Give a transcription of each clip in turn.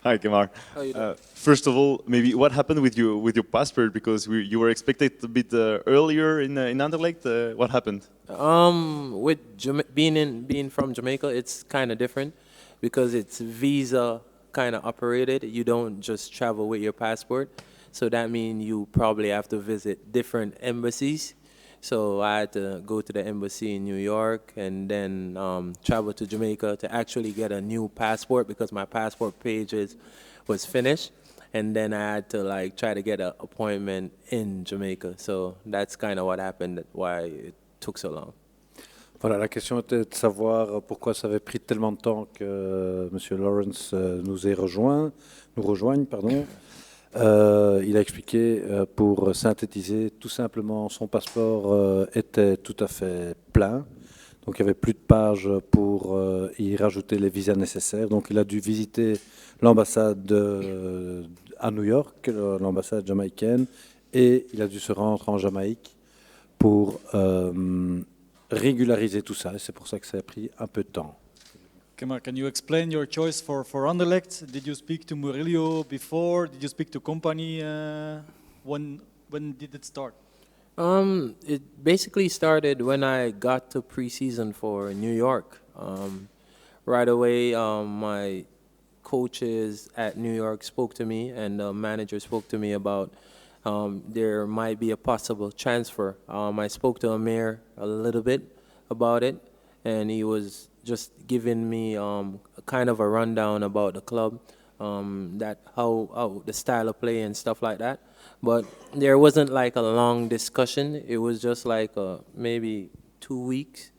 Hi, Kemar. How you doing? First of all, maybe what happened with your passport? Because you were expected a bit earlier in Anderlecht. What happened? With being from Jamaica, it's kind of different because it's visa kind of operated. You don't just travel with your passport, so that means you probably have to visit different embassies. So I had to go to the embassy in New York and then travel to Jamaica to actually get a new passport because my passport pages was finished. And then I had to like try to get an appointment in Jamaica. So that's kind of what happened, why it took so long. Voilà, la question était de savoir pourquoi ça avait pris tellement de temps que M. Lawrence nous rejoigne, pardon. Il a expliqué, pour synthétiser, tout simplement, son passeport était tout à fait plein. Donc il n'y avait plus de pages pour y rajouter les visas nécessaires. Donc il a dû visiter l'ambassade à New York, l'ambassade jamaïcaine, et il a dû se rendre en Jamaïque pour régulariser tout ça. Et c'est pour ça que ça a pris un peu de temps. Kemar, can you explain your choice for Anderlecht? Did you speak to Murillo before? Did you speak to company? When did it start? It basically started when I got to preseason for New York. Right away, my coaches at New York spoke to me, and the manager spoke to me about there might be a possible transfer. I spoke to Amir a little bit about it, and he was just giving me kind of a rundown about the club, that how the style of play and stuff like that. But there wasn't like a long discussion. It was just like maybe 2 weeks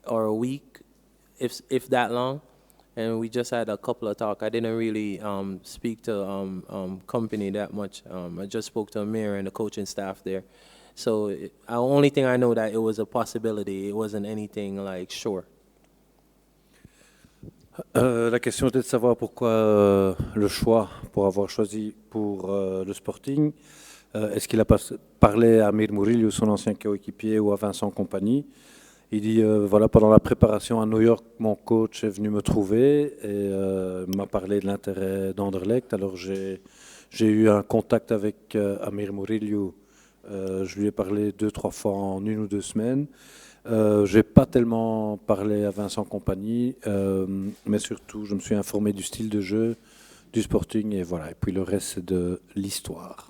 or a week, if that long. And we just had a couple of talk. I didn't really speak to company that much. I just spoke to Amir and the coaching staff there. So the only thing I know that it was a possibility. It wasn't anything like sure. La question était de savoir pourquoi le choix pour avoir choisi pour le Sporting. Est-ce qu'il a parlé à Amir Murillo, son ancien coéquipier, ou à Vincent Kompany? Il dit, voilà, pendant la préparation à New York, mon coach est venu me trouver et m'a parlé de l'intérêt d'Anderlecht. Alors j'ai eu un contact avec Amir Murillo. Je lui ai parlé 2-3 fois en 1 ou 2 semaines. Je n'ai pas tellement parlé à Vincent Kompany, mais surtout, je me suis informé du style de jeu du Sporting et voilà. Et puis le reste, c'est de l'histoire.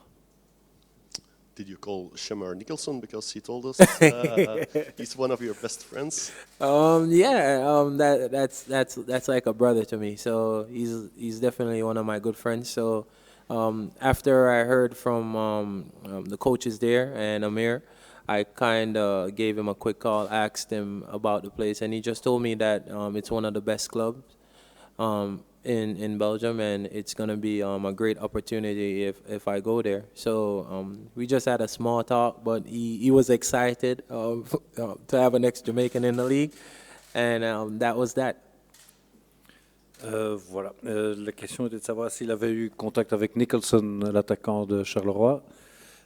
Did you call Shemar Nicholson because he told us he's one of your best friends? That's like a brother to me. So he's definitely one of my good friends. So after I heard from the coaches there and Amir, I kind of gave him a quick call, asked him about the place, and he just told me that it's one of the best clubs in Belgium, and it's going to be a great opportunity if I go there. So we just had a small talk, but he was excited to have an ex-Jamaican in the league, and that was that. Voilà. La question était de savoir s'il avait eu contact avec Nicholson, l'attaquant de Charleroi.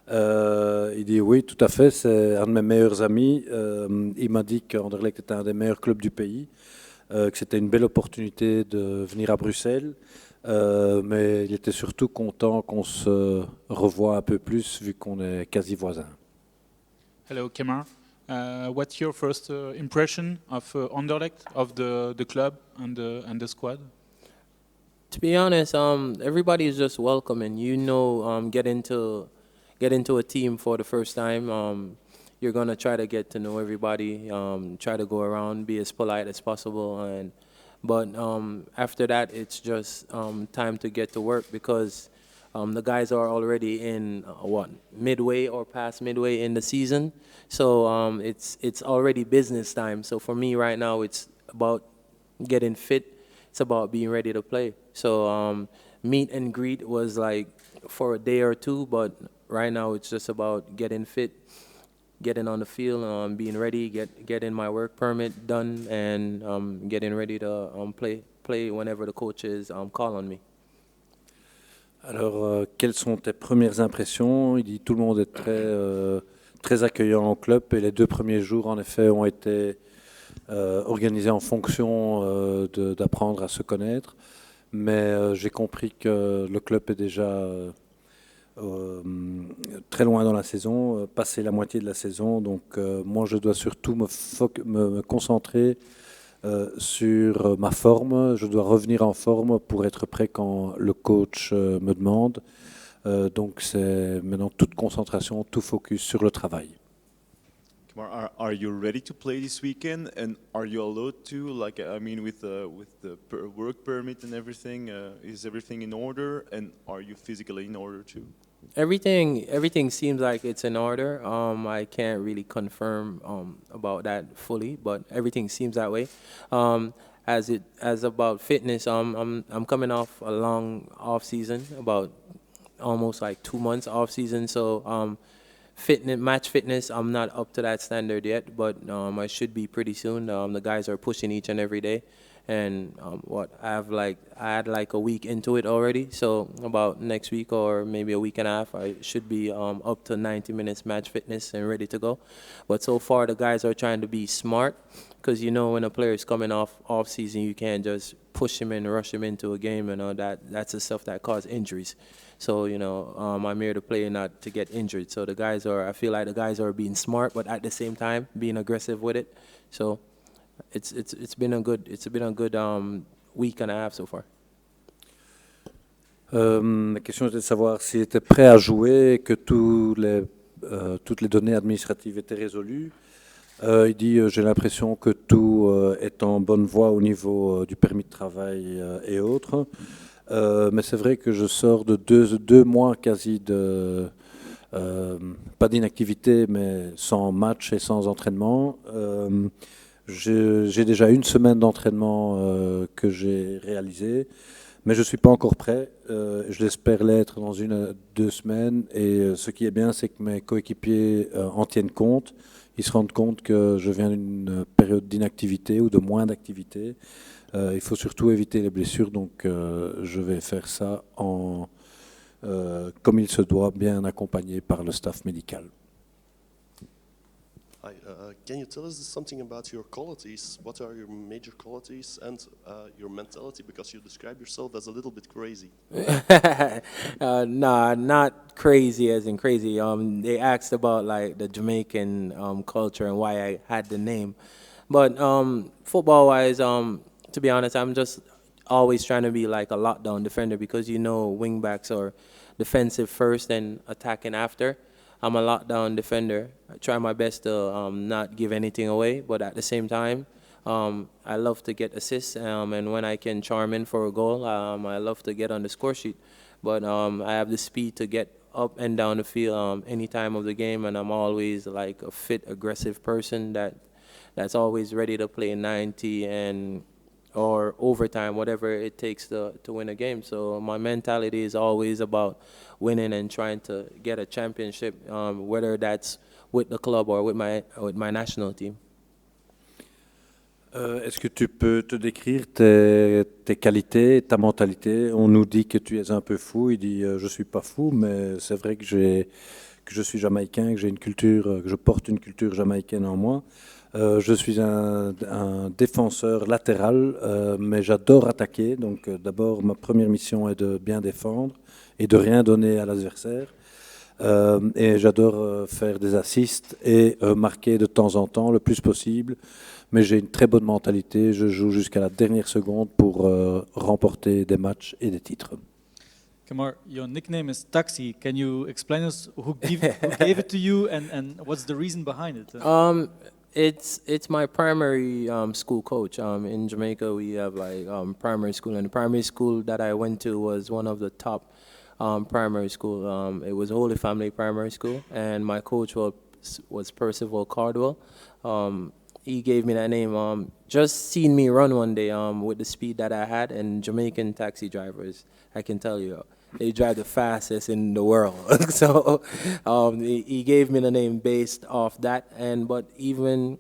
Il dit oui, tout à fait, c'est un de mes meilleurs amis. Il m'a dit qu'Anderlecht était un des meilleurs clubs du pays, que c'était une belle opportunité de venir à Bruxelles, mais il était surtout content qu'on se revoie un peu plus vu qu'on est quasi voisins. Hello, Kemar. What's your first impression of Anderlecht, of the club and the squad? To be honest, everybody is just welcome, and get into a team for the first time. You're gonna try to get to know everybody, try to go around, be as polite as possible, but after that, it's just time to get to work because the guys are already in midway or past midway in the season, so it's already business time. So for me right now, it's about getting fit. It's about being ready to play. So meet and greet was like for a day or two, but right now it's just about getting fit, getting on the field, being ready, getting my work permit done, and getting ready to play whenever the coaches call on me. Alors, quelles sont tes premières impressions? Il dit tout le monde est très accueillant au club et les 2 premiers jours, en effet, ont été organisés en fonction d'apprendre à se connaître. mais j'ai compris que le club est déjà très loin dans la saison, passé la moitié de la saison. Donc moi, je dois surtout me concentrer sur ma forme. Je dois revenir en forme pour être prêt quand le coach me demande. Donc c'est maintenant toute concentration, tout focus sur le travail. Kamar, are you ready to play this weekend? And are you allowed to? Like, I mean, with the work permit and everything, is everything in order? And are you physically in order too? Everything seems like it's in order. I can't really confirm about that fully, but everything seems that way. As about fitness, I'm coming off a long off season, about almost like 2 months off season. So match fitness, I'm not up to that standard yet, but I should be pretty soon. The guys are pushing each and every day. And I had like a week into it already, so about next week or maybe a week and a half, I should be up to 90 minutes match fitness and ready to go. But so far, the guys are trying to be smart, because you know when a player is coming off season, you can't just push him and rush him into a game, and that's the stuff that causes injuries. So I'm here to play, not to get injured. So I feel like the guys are being smart, but at the same time being aggressive with it. So it's been a good week and a half so far. La question était de savoir s'il était prêt à jouer, que toutes les données administratives étaient résolues. Il dit j'ai l'impression que tout est en bonne voie au niveau du permis de travail et autres. Mais c'est vrai que je sors de deux mois quasi de pas d'inactivité, mais sans match et sans entraînement. J'ai déjà 1 semaine d'entraînement que j'ai réalisé, mais je ne suis pas encore prêt. Je l'espère l'être dans 1-2 semaines. Et ce qui est bien, c'est que mes coéquipiers en tiennent compte. Ils se rendent compte que je viens d'une période d'inactivité ou de moins d'activité. Il faut surtout éviter les blessures, donc je vais faire ça comme il se doit, bien accompagné par le staff médical. Hi, can you tell us something about your qualities? What are your major qualities and your mentality? Because you describe yourself as a little bit crazy. Nah, not crazy as in crazy. They asked about like the Jamaican culture and why I had the name, but football-wise, to be honest, I'm just always trying to be like a lockdown defender, because wingbacks are defensive first and attacking after. I'm a lockdown defender. I try my best to not give anything away, but at the same time, I love to get assists, and when I can charm in for a goal, I love to get on the score sheet. But I have the speed to get up and down the field any time of the game, and I'm always like a fit, aggressive person that's always ready to play 90 or overtime, whatever it takes to win a game. So my mentality is always about winning and trying to get a championship, whether that's with the club or with my national team. Est-ce que tu peux te décrire tes qualités, ta mentalité? On nous dit que tu es un peu fou. Il dit je suis pas fou, mais c'est vrai que je suis jamaïcain, que j'ai une culture, que je porte une culture jamaïcaine en moi. Je suis un défenseur latéral, mais j'adore attaquer. Donc d'abord, ma première mission est de bien défendre et de rien donner à l'adversaire. Et j'adore faire des assists et marquer de temps en temps, le plus possible. Mais j'ai une très bonne mentalité. Je joue jusqu'à la dernière seconde pour remporter des matchs et des titres. Kamar, your nickname is Taxi. Can you explain us who gave it to you and what's the reason behind it? It's my primary school coach. In Jamaica, we have like primary school, and the primary school that I went to was one of the top primary school. It was Holy Family Primary School, and my coach was Percival Cardwell. He gave me that name. Just seen me run one day with the speed that I had, and Jamaican taxi drivers, I can tell you, they drive the fastest in the world. So he gave me the name based off that, but even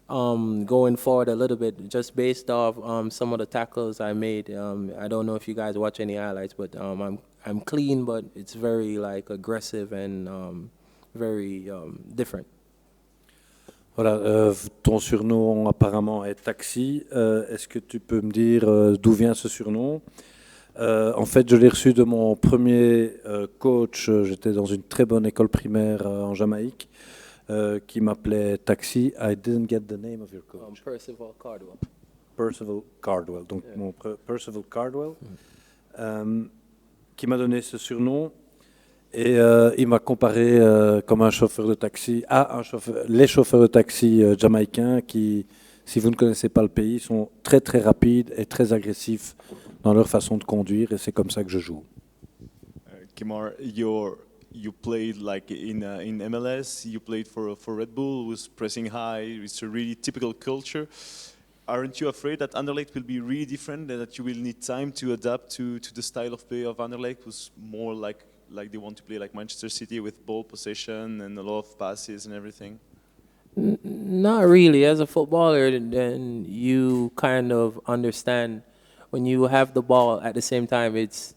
going forward a little bit, just based off some of the tackles I made. I don't know if you guys watch any highlights, but I'm clean, but it's very like aggressive and very different. Voilà, ton surnom apparemment est Taxi. Est-ce que tu peux me dire d'où vient ce surnom? En fait, je l'ai reçu de mon premier coach. J'étais dans une très bonne école primaire en Jamaïque qui m'appelait Taxi. I didn't get the name of your coach. Percival Cardwell. Percival Cardwell. Donc Percival Cardwell, qui m'a donné ce surnom. Et il m'a comparé comme un chauffeur de taxi à les chauffeurs de taxi jamaïcains qui, si vous ne connaissez pas le pays, sont très très rapides et très agressifs dans leur façon de conduire. Et c'est comme ça que je joue. Kemar, you played like in MLS. You played for Red Bull, who's pressing high. It's a really typical culture. Aren't you afraid that Anderlecht will be really different and that you will need time to adapt to the style of play of Anderlecht, who's more like they want to play like Manchester City with ball possession and a lot of passes and everything? Not really. As a footballer, then you kind of understand when you have the ball at the same time, it's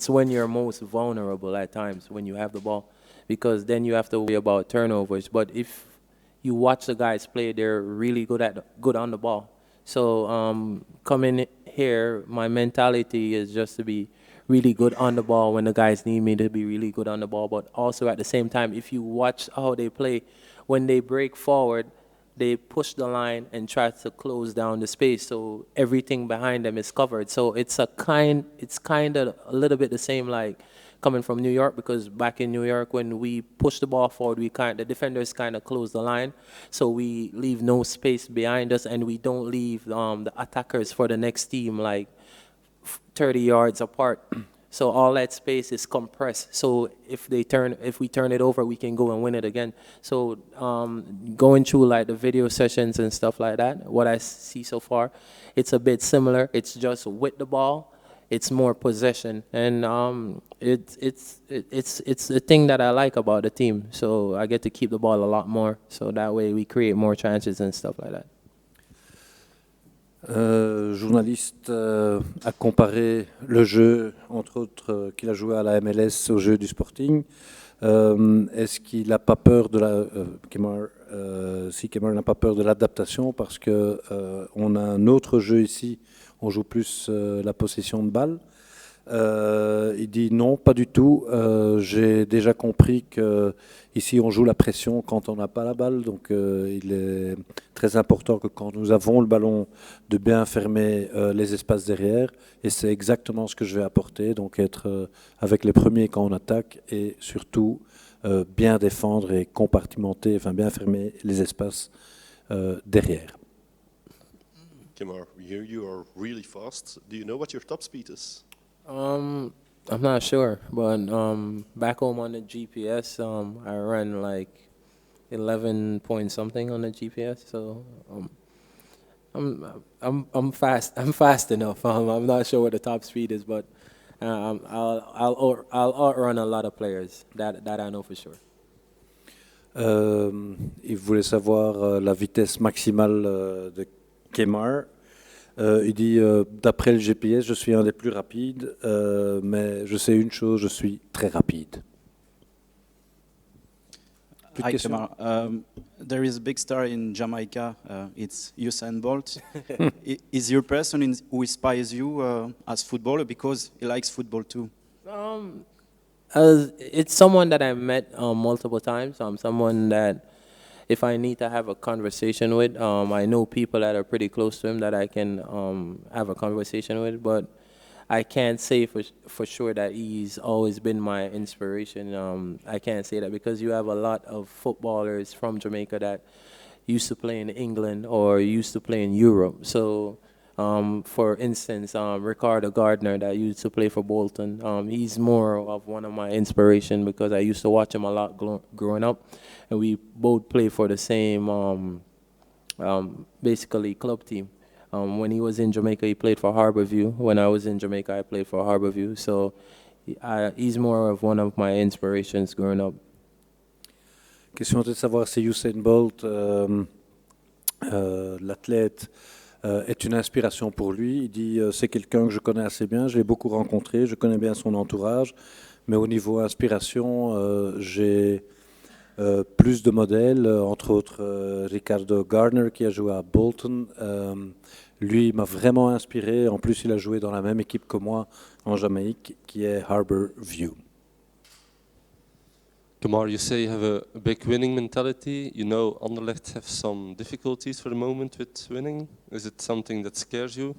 when you're most vulnerable at times when you have the ball, because then you have to worry about turnovers. But if you watch the guys play, they're really good on the ball. So coming here, my mentality is just to be really good on the ball when the guys need me to be really good on the ball. But also at the same time, if you watch how they play, when they break forward, they push the line and try to close down the space, so everything behind them is covered. So it's kind of a little bit the same like coming from New York, because back in New York when we push the ball forward, the defenders kind of close the line, so we leave no space behind us, and we don't leave the attackers for the next team like 30 yards apart. So all that space is compressed. So if we turn it over, we can go and win it again. So going through like the video sessions and stuff like that, what I see so far, it's a bit similar. It's just with the ball, it's more possession, and it's the thing that I like about the team. So I get to keep the ball a lot more. So that way we create more chances and stuff like that. Journaliste a comparé le jeu, entre autres, qu'il a joué à la MLS au jeu du Sporting. Est-ce qu'il n'a pas peur de Kemar n'a pas peur de l'adaptation, parce que on a un autre jeu ici, on joue plus la possession de balle. Il dit non, pas du tout. J'ai déjà compris que ici on joue la pression quand on n'a pas la balle, donc il est très important que quand nous avons le ballon, de bien fermer les espaces derrière, et c'est exactement ce que je vais apporter, donc être avec les premiers quand on attaque, et surtout bien défendre et compartimenter, enfin bien fermer les espaces derrière. Kemar, we hear you are really fast. Do you know what your top speed is? I'm not sure, but back home on the GPS, I run like 11 point something on the GPS. So I'm fast. I'm fast enough. I'm not sure what the top speed is, but I'll outrun a lot of players. That I know for sure. Il voulait savoir la vitesse maximale de Kemar. Il dit, d'après le GPS, je suis un des plus rapides, mais je sais une chose, je suis très rapide. Hi, Kemar. There is a big star in Jamaica. It's Usain Bolt. Is your person who inspires you as footballer, because he likes football too? It's someone that I met multiple times. Someone that, if I need to have a conversation with, I know people that are pretty close to him that I can have a conversation with, but I can't say for sure that he's always been my inspiration. I can't say that, because you have a lot of footballers from Jamaica that used to play in England or used to play in Europe. So, for instance, Ricardo Gardner that used to play for Bolton, he's more of one of my inspiration, because I used to watch him a lot growing up, and we both play for the same, basically club team. When he was in Jamaica, he played for Harborview. When I was in Jamaica, I played for Harborview. So he's more of one of my inspirations growing up. Question de savoir si Usain Bolt, l'athlète, est une inspiration pour lui. Il dit c'est quelqu'un que je connais assez bien, je l'ai beaucoup rencontré, je connais bien son entourage, mais au niveau inspiration, j'ai plus de modèles, entre autres Ricardo Gardner qui a joué à Bolton, Lui m'a vraiment inspiré. En plus, il a joué dans la même équipe que moi en Jamaïque, qui est Harbour View. Kamar, you say you have a big winning mentality. You know Anderlecht have some difficulties for the moment with winning. Is it something that scares you?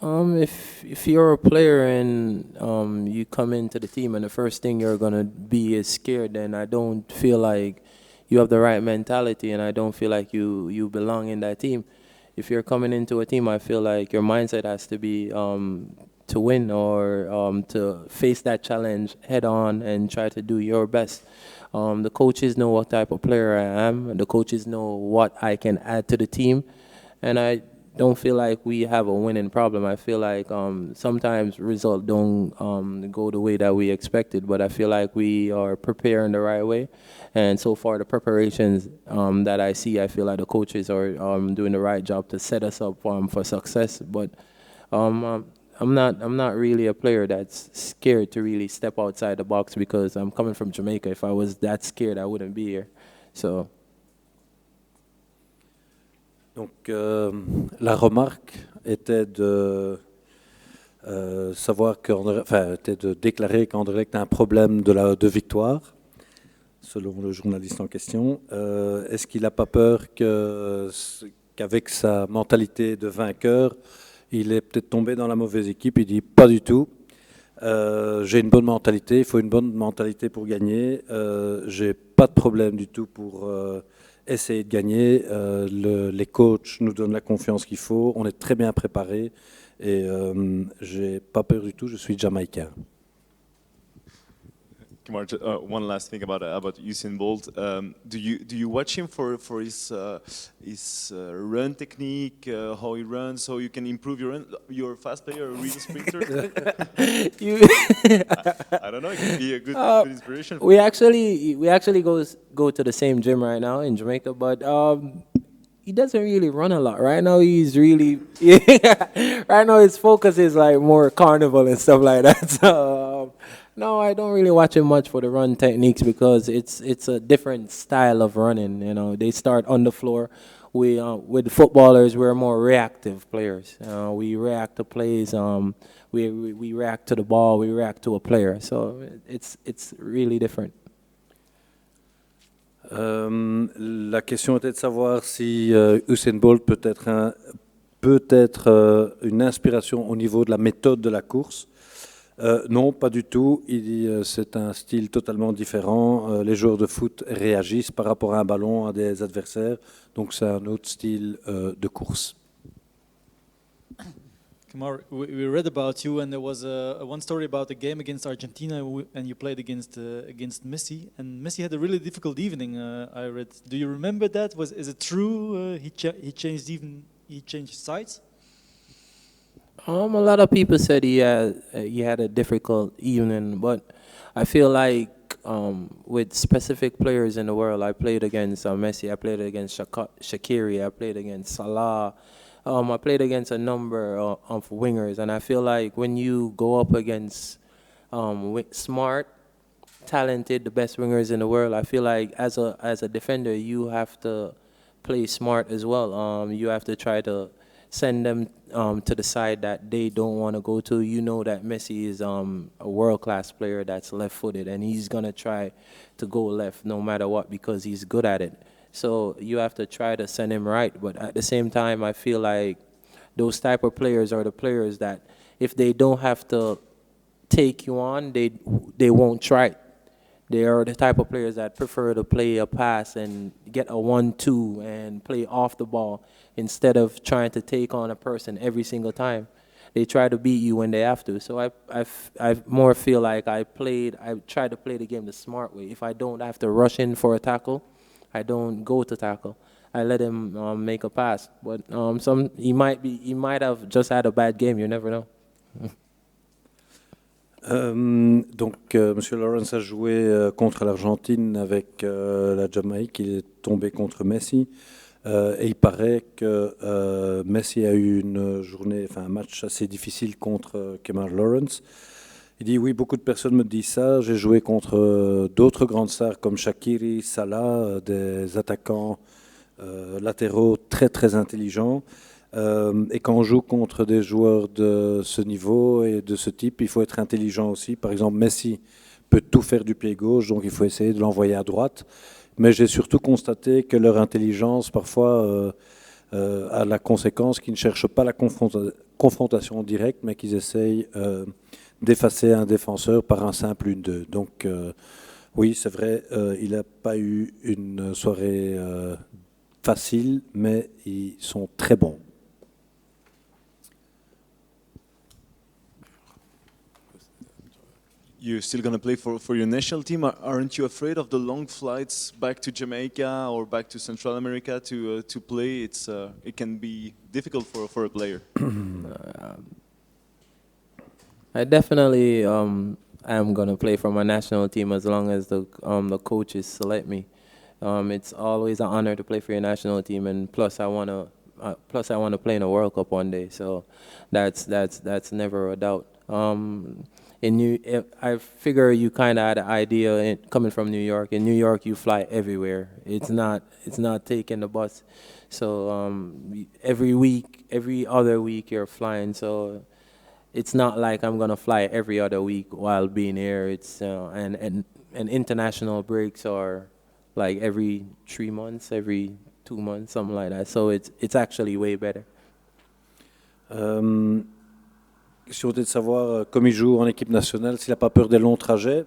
If you're a player and you come into the team and the first thing you're gonna be is scared, then I don't feel like you have the right mentality, and I don't feel like you belong in that team. If you're coming into a team, I feel like your mindset has to be to win or to face that challenge head on and try to do your best. The coaches know what type of player I am. The coaches know what I can add to the team, and I don't feel like we have a winning problem. I feel like sometimes results don't go the way that we expected, but I feel like we are preparing the right way. And so far, the preparations that I see, I feel like the coaches are doing the right job to set us up for success. But I'm not really a player that's scared to really step outside the box because I'm coming from Jamaica. If I was that scared, I wouldn't be here. So. Donc, la remarque était de savoir était de déclarer qu'Anderlecht a un problème de victoire, selon le journaliste en question. Est-ce qu'il n'a pas peur qu'avec sa mentalité de vainqueur, il est peut-être tombé dans la mauvaise équipe? Il dit pas du tout. J'ai une bonne mentalité. Il faut une bonne mentalité pour gagner. J'ai pas de problème du tout pour essayer de gagner. Les coachs nous donnent la confiance qu'il faut. On est très bien préparés et j'ai pas peur du tout. Je suis jamaïcain. Kamar, one last thing about Usain Bolt. Do you watch him for his run technique, how he runs, so you can improve your run? You're a fast player, a real sprinter. I don't know. It could be a good inspiration. We actually go to the same gym right now in Jamaica, but he doesn't really run a lot. Right now he's really right now his focus is like more carnival and stuff like that. So no, I don't really watch him much for the run techniques because it's a different style of running. You know, they start on the floor. We with footballers, we're more reactive players. We react to plays. We react to the ball. We react to a player. So it's really different. La question était de savoir si Usain Bolt peut être une inspiration au niveau de la méthode de la course. Non, pas du tout. Il dit c'est un style totalement différent. Les joueurs de foot réagissent par rapport à un ballon, à des adversaires. Donc c'est un autre style de course. Kamar, we read about you, and there was one story about a game against Argentina, and you played against Messi, and Messi had a really difficult evening. I read. Do you remember that? Is it true? He changed sides. A lot of people said he had a difficult evening, but I feel like with specific players in the world, I played against Messi, I played against Shaqiri, I played against Salah, I played against a number of wingers, and I feel like when you go up against smart, talented, the best wingers in the world, I feel like as a defender, you have to play smart as well. You have to try to send them to the side that they don't want to go to. You know that Messi is a world-class player that's left-footed, and he's going to try to go left no matter what because he's good at it. So you have to try to send him right. But at the same time, I feel like those type of players are the players that if they don't have to take you on, they won't try it. They are the type of players that prefer to play a pass and get a 1-2 and play off the ball instead of trying to take on a person every single time. They try to beat you when they have to. So I more feel like I try to play the game the smart way. If I don't have to rush in for a tackle, I don't go to tackle. I let him make a pass. But he might have just had a bad game. You never know. Donc, M. Lawrence a joué contre l'Argentine avec la Jamaïque. Il est tombé contre Messi. Et il paraît que Messi a eu un match assez difficile contre Kemar Lawrence. Il dit oui, beaucoup de personnes me disent ça. J'ai joué contre d'autres grandes stars comme Shaqiri, Salah, des attaquants latéraux très très intelligents. Et quand on joue contre des joueurs de ce niveau et de ce type, il faut être intelligent aussi. Par exemple, Messi peut tout faire du pied gauche, donc il faut essayer de l'envoyer à droite. Mais j'ai surtout constaté que leur intelligence, parfois, a la conséquence qu'ils ne cherchent pas la confrontation directe, mais qu'ils essayent d'effacer un défenseur par un simple 1-2. Donc, oui, c'est vrai, il n'a pas eu une soirée facile, mais ils sont très bons. You're still going to play for your national team. Aren't you afraid of the long flights back to Jamaica or back to Central America to play? It can be difficult for a player. I definitely am gonna play for my national team as long as the coaches select me. It's always an honor to play for your national team, and plus I wanna play in a World Cup one day. So that's never a doubt. I figure you kind of had an idea coming from New York. In New York, you fly everywhere. It's not taking the bus. So every other week you're flying. So it's not like I'm gonna fly every other week while being here. It's and international breaks are like every 3 months, every 2 months, something like that. So it's actually way better. Question était de savoir, comme il joue en équipe nationale, s'il n'a pas peur des longs trajets.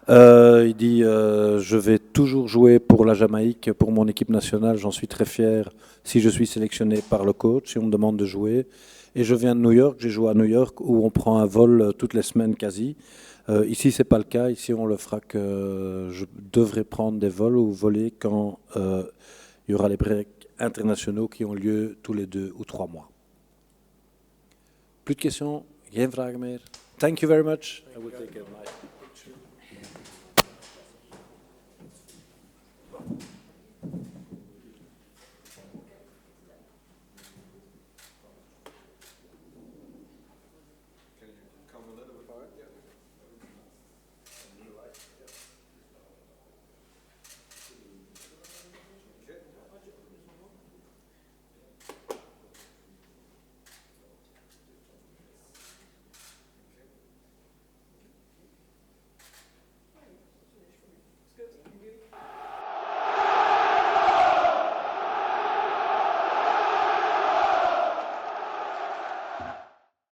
Il dit je vais toujours jouer pour la Jamaïque, pour mon équipe nationale. J'en suis très fier si je suis sélectionné par le coach, si on me demande de jouer. Et je viens de New York, j'ai joué à New York où on prend un vol toutes les semaines quasi. Ici, ce n'est pas le cas. Ici, on le fera que je devrais prendre des vols ou voler quand il y aura les breaks internationaux qui ont lieu tous les 2 ou 3 mois. Plus de questions? Geen vragen meer? Thank you very much. I will take care of my